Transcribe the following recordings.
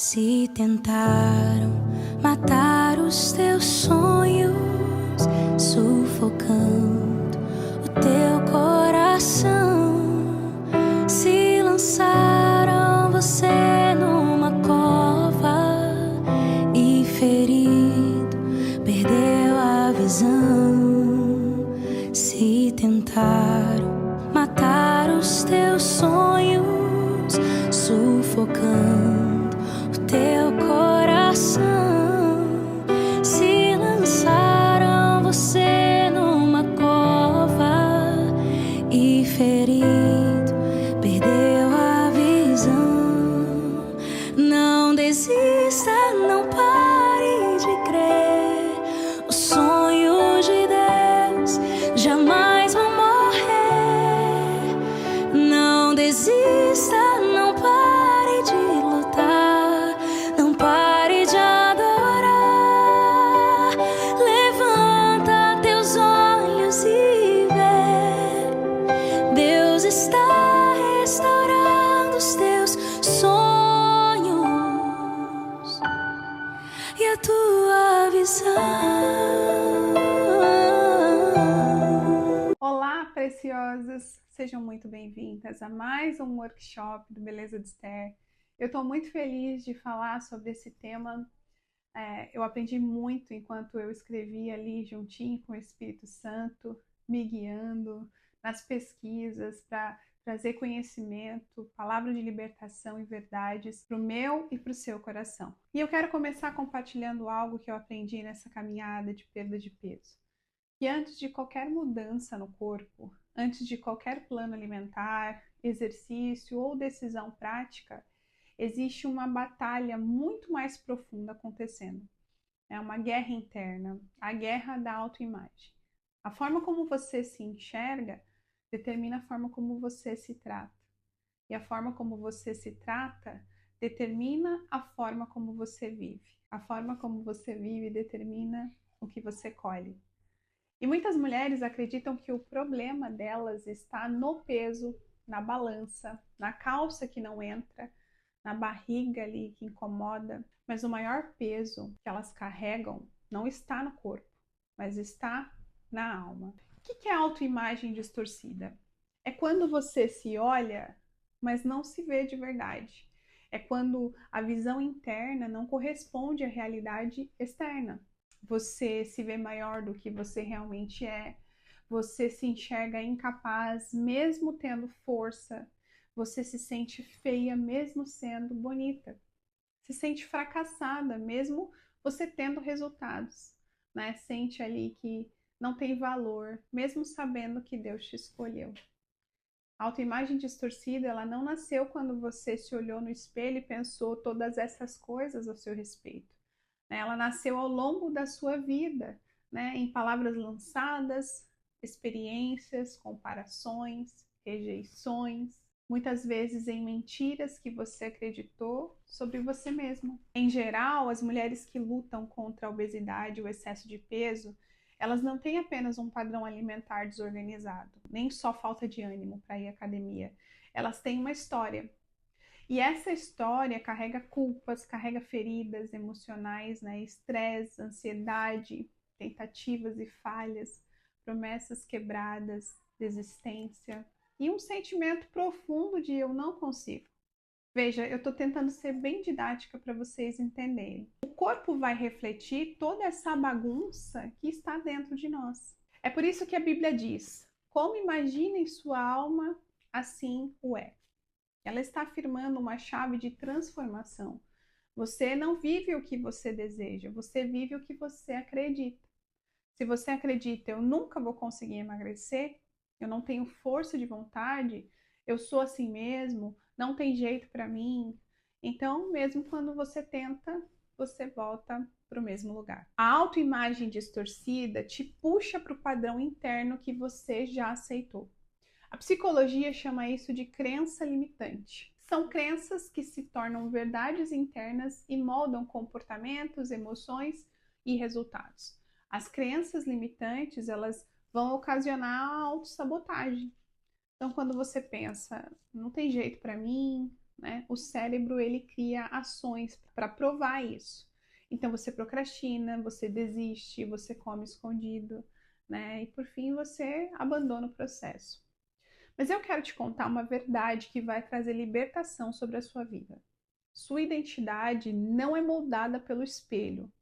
Se tentaram matar os teus sonhos, sufocando o teu coração, se lançaram você numa cova e ferido perdeu a visão. Se tentaram matar os teus sonhos, sufocando teu coração, se lançaram você numa cova e ferido perdeu a visão. Não desista, não pare de crer, os sonhos de Deus jamais vão morrer. Não desista, não pare de lutar, não pare de adorar. Levanta teus olhos e vê, Deus está restaurando os teus sonhos e a tua visão. Olá, preciosas! Sejam muito bem-vindas a mais um workshop do Beleza de Esther. Eu estou muito feliz de falar sobre esse tema. Eu aprendi muito enquanto eu escrevi ali juntinho com o Espírito Santo, me guiando nas pesquisas para trazer conhecimento, palavra de libertação e verdades para o meu e para o seu coração. E eu quero começar compartilhando algo que eu aprendi nessa caminhada de perda de peso. Que antes de qualquer mudança no corpo, antes de qualquer plano alimentar, exercício ou decisão prática, existe uma batalha muito mais profunda acontecendo. É uma guerra interna, a guerra da autoimagem. A forma como você se enxerga determina a forma como você se trata. E a forma como você se trata determina a forma como você vive. A forma como você vive determina o que você colhe. E muitas mulheres acreditam que o problema delas está no peso, na balança, na calça que não entra, na barriga ali que incomoda. Mas o maior peso que elas carregam não está no corpo, mas está na alma. O que é autoimagem distorcida? É quando você se olha, mas não se vê de verdade. É quando a visão interna não corresponde à realidade externa. Você se vê maior do que você realmente é, você se enxerga incapaz mesmo tendo força, você se sente feia mesmo sendo bonita, se sente fracassada mesmo você tendo resultados, né? Sente ali que não tem valor, mesmo sabendo que Deus te escolheu. A autoimagem distorcida, ela não nasceu quando você se olhou no espelho e pensou todas essas coisas a seu respeito. Ela nasceu ao longo da sua vida, né? Em palavras lançadas, experiências, comparações, rejeições, muitas vezes em mentiras que você acreditou sobre você mesmo. Em geral, as mulheres que lutam contra a obesidade e o excesso de peso, elas não têm apenas um padrão alimentar desorganizado, nem só falta de ânimo para ir à academia. Elas têm uma história. E essa história carrega culpas, carrega feridas emocionais, né? Estresse, ansiedade, tentativas e falhas, promessas quebradas, desistência e um sentimento profundo de eu não consigo. Veja, eu estou tentando ser bem didática para vocês entenderem. O corpo vai refletir toda essa bagunça que está dentro de nós. É por isso que a Bíblia diz: como imagina em sua alma, assim o é. Ela está afirmando uma chave de transformação. Você não vive o que você deseja, você vive o que você acredita. Se você acredita, eu nunca vou conseguir emagrecer, eu não tenho força de vontade, eu sou assim mesmo, não tem jeito para mim. Então, mesmo quando você tenta, você volta para o mesmo lugar. A autoimagem distorcida te puxa para o padrão interno que você já aceitou. A psicologia chama isso de crença limitante. São crenças que se tornam verdades internas e moldam comportamentos, emoções e resultados. As crenças limitantes, elas vão ocasionar a autossabotagem. Então, quando você pensa, não tem jeito para mim, né? O cérebro, ele cria ações para provar isso. Então você procrastina, você desiste, você come escondido, né? E por fim você abandona o processo. Mas eu quero te contar uma verdade que vai trazer libertação sobre a sua vida. Sua identidade não é moldada pelo espelho.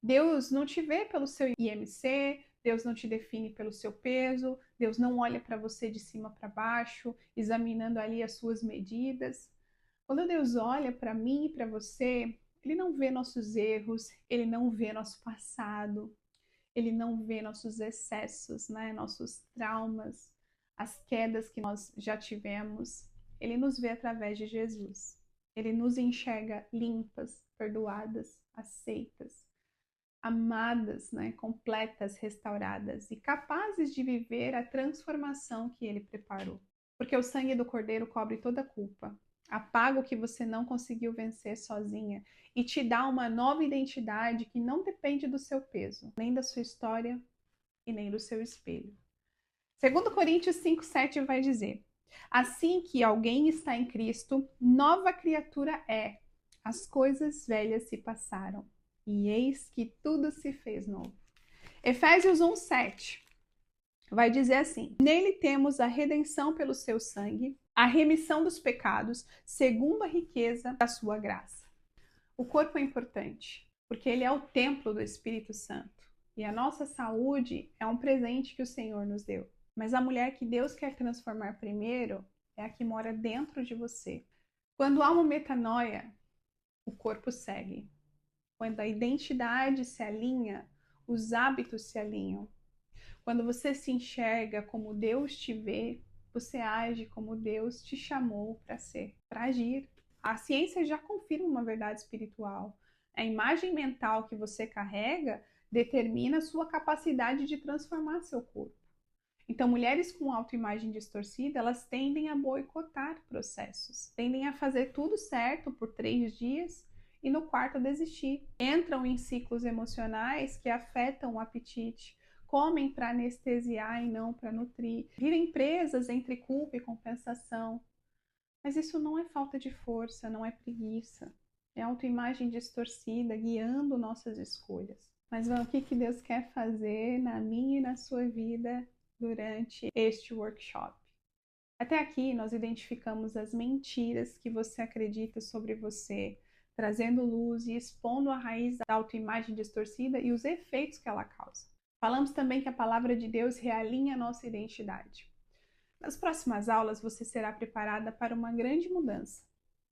Deus não te vê pelo seu IMC, Deus não te define pelo seu peso, Deus não olha para você de cima para baixo, examinando ali as suas medidas. Quando Deus olha para mim e para você, Ele não vê nossos erros, Ele não vê nosso passado, Ele não vê nossos excessos, né? Nossos traumas, as quedas que nós já tivemos. Ele nos vê através de Jesus. Ele nos enxerga limpas, perdoadas, aceitas, amadas, né? Completas, restauradas e capazes de viver a transformação que Ele preparou. Porque o sangue do Cordeiro cobre toda a culpa, apaga o que você não conseguiu vencer sozinha e te dá uma nova identidade que não depende do seu peso, nem da sua história e nem do seu espelho. 2 Coríntios 5:7 vai dizer: assim que alguém está em Cristo, nova criatura é. As coisas velhas se passaram, e eis que tudo se fez novo. Efésios 1:7 vai dizer assim: nele temos a redenção pelo seu sangue, a remissão dos pecados, segundo a riqueza da sua graça. O corpo é importante, porque ele é o templo do Espírito Santo. E a nossa saúde é um presente que o Senhor nos deu. Mas a mulher que Deus quer transformar primeiro é a que mora dentro de você. Quando há uma metanoia, o corpo segue. Quando a identidade se alinha, os hábitos se alinham. Quando você se enxerga como Deus te vê, você age como Deus te chamou para ser, para agir. A ciência já confirma uma verdade espiritual. A imagem mental que você carrega determina a sua capacidade de transformar seu corpo. Então, mulheres com autoimagem distorcida, elas tendem a boicotar processos, tendem a fazer tudo certo por 3 dias e no quarto a desistir. Entram em ciclos emocionais que afetam o apetite, comem para anestesiar e não para nutrir, vivem presas entre culpa e compensação. Mas isso não é falta de força, não é preguiça. É autoimagem distorcida guiando nossas escolhas. Mas o que Deus quer fazer na minha e na sua vida durante este workshop? Até aqui nós identificamos as mentiras que você acredita sobre você, trazendo luz e expondo a raiz da autoimagem distorcida e os efeitos que ela causa. Falamos também que a palavra de Deus realinha a nossa identidade. Nas próximas aulas, você será preparada para uma grande mudança.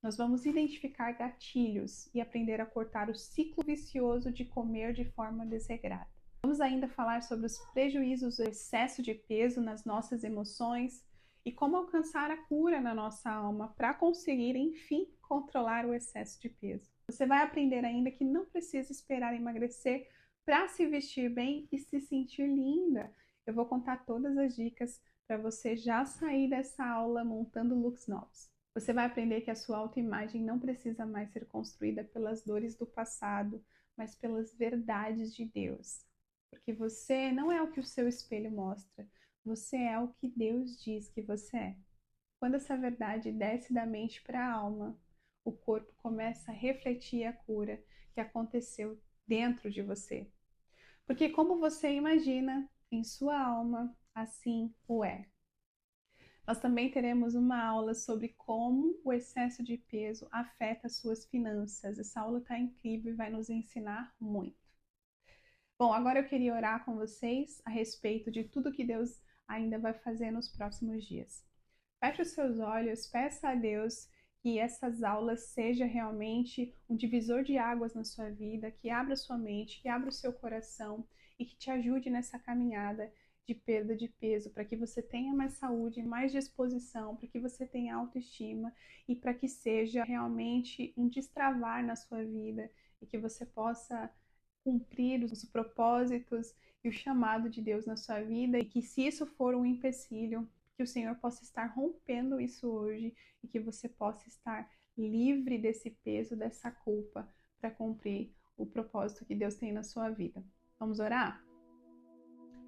Nós vamos identificar gatilhos e aprender a cortar o ciclo vicioso de comer de forma desregrada. Vamos ainda falar sobre os prejuízos do excesso de peso nas nossas emoções e como alcançar a cura na nossa alma para conseguir, enfim, controlar o excesso de peso. Você vai aprender ainda que não precisa esperar emagrecer para se vestir bem e se sentir linda. Eu vou contar todas as dicas para você já sair dessa aula montando looks novos. Você vai aprender que a sua autoimagem não precisa mais ser construída pelas dores do passado, mas pelas verdades de Deus. Porque você não é o que o seu espelho mostra, você é o que Deus diz que você é. Quando essa verdade desce da mente para a alma, o corpo começa a refletir a cura que aconteceu dentro de você. Porque como você imagina em sua alma, assim o é. Nós também teremos uma aula sobre como o excesso de peso afeta as suas finanças. Essa aula está incrível e vai nos ensinar muito. Bom, agora eu queria orar com vocês a respeito de tudo que Deus ainda vai fazer nos próximos dias. Feche os seus olhos, peça a Deus que essas aulas sejam realmente um divisor de águas na sua vida, que abra sua mente, que abra o seu coração e que te ajude nessa caminhada de perda de peso, para que você tenha mais saúde, mais disposição, para que você tenha autoestima e para que seja realmente um destravar na sua vida e que você possa cumprir os propósitos e o chamado de Deus na sua vida e que se isso for um empecilho, que o Senhor possa estar rompendo isso hoje e que você possa estar livre desse peso, dessa culpa, para cumprir o propósito que Deus tem na sua vida. Vamos orar?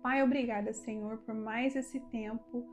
Pai, obrigada, Senhor, por mais esse tempo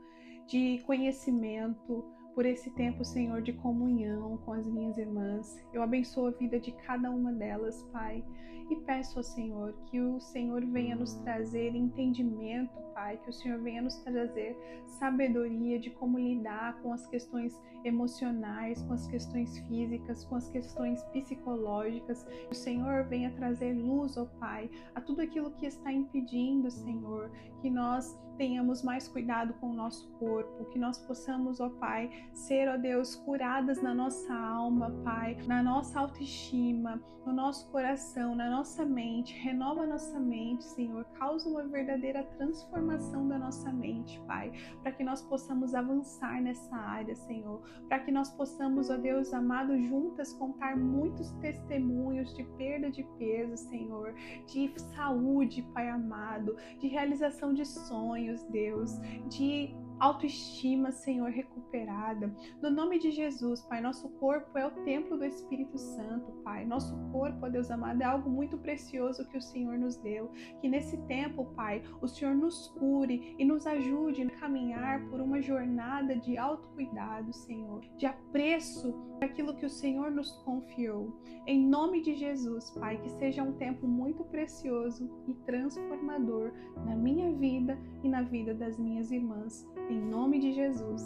de conhecimento, por esse tempo, Senhor, de comunhão com as minhas irmãs. Eu abençoo a vida de cada uma delas, Pai. E peço ao Senhor que o Senhor venha nos trazer entendimento, Pai, que o Senhor venha nos trazer sabedoria de como lidar com as questões emocionais, com as questões físicas, com as questões psicológicas. Que o Senhor venha trazer luz, ó Pai, a tudo aquilo que está impedindo, Senhor, que nós tenhamos mais cuidado com o nosso corpo, que nós possamos, ó Pai, ser, ó Deus, curadas na nossa alma, Pai, na nossa autoestima, no nosso coração, na nossa mente. Renova a nossa mente, Senhor, causa uma verdadeira transformação da nossa mente, Pai, para que nós possamos avançar nessa área, Senhor, para que nós possamos, ó Deus amado, juntas contar muitos testemunhos de perda de peso, Senhor, de saúde, Pai amado, de realização de sonhos, Deus, de autoestima, Senhor, recuperada. No nome de Jesus, Pai, nosso corpo é o templo do Espírito Santo, Pai. Nosso corpo, ó Deus amado, é algo muito precioso que o Senhor nos deu. Que nesse tempo, Pai, o Senhor nos cure e nos ajude a caminhar por uma jornada de autocuidado, Senhor, de apreço daquilo que o Senhor nos confiou. Em nome de Jesus, Pai, que seja um tempo muito precioso e transformador na minha vida e na vida das minhas irmãs. Em nome de Jesus.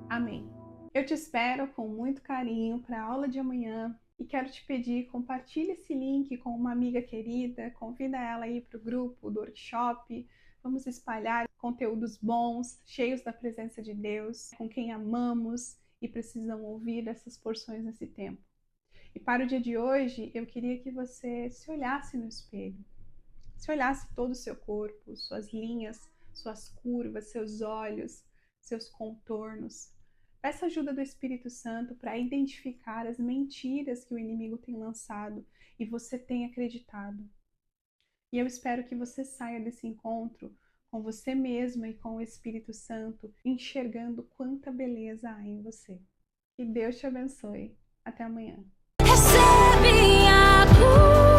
Amém. Eu te espero com muito carinho para a aula de amanhã e quero te pedir, compartilhe esse link com uma amiga querida, convida ela aí para o grupo do workshop. Vamos espalhar conteúdos bons, cheios da presença de Deus, com quem amamos e precisam ouvir essas porções nesse tempo. E para o dia de hoje, eu queria que você se olhasse no espelho, se olhasse todo o seu corpo, suas linhas, suas curvas, seus olhos, seus contornos. Peça ajuda do Espírito Santo para identificar as mentiras que o inimigo tem lançado e você tem acreditado. E eu espero que você saia desse encontro com você mesma e com o Espírito Santo, enxergando quanta beleza há em você. Que Deus te abençoe. Até amanhã. Recebe a cura.